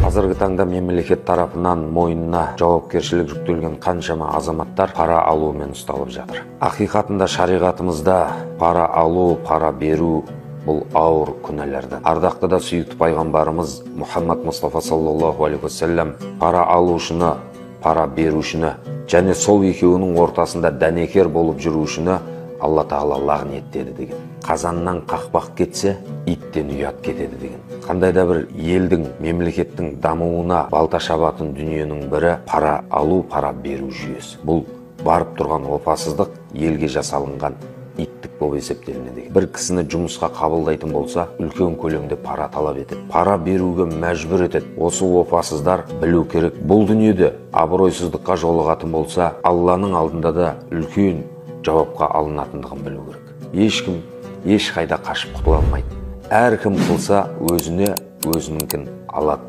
Қазіргі таңда мемлекет тарапынан мойнына жауапкершілік жүктелген қаншама азаматтар пара алумен ұсталып жатыр. Ақиқатында шариғатымызда пара алу, пара беру бұл ауыр күнәлерден. Ардақты да сүйікті пайғамбарымыз Мұхаммад Мұстафа саллаллаху алейхи вассалам пара алушыны, пара берушіні және сол екеуінің ортасында дәнекер болып жүрушіні Алла Тағала лағнеттеді деген. Қазаннан қақпақ кетсе, иттен ұят кетеді деген. Қандай да бір елдің, мемлекеттің дамуына балта шабатын дүниенің бірі пара алу, пара беру жүйесі. Бұл барып тұрған опасыздық елге жасалынған иттік болып есептелінеді. Бір кісіні жұмысқа қабылдайтын болса, үлкен көлемде пара талап етеді. Пара беруге мәжбүр етеді. Осы опасыздар білу керек. Бұл дүниеде абыройсыздыққа жолығатын болса, Алланың алдында да үлкен жауапқа алынатындығын білу керек. Ешкім ешқайда қашып құтыла алмайды. Әркім қылса өзіне өзінікін алады.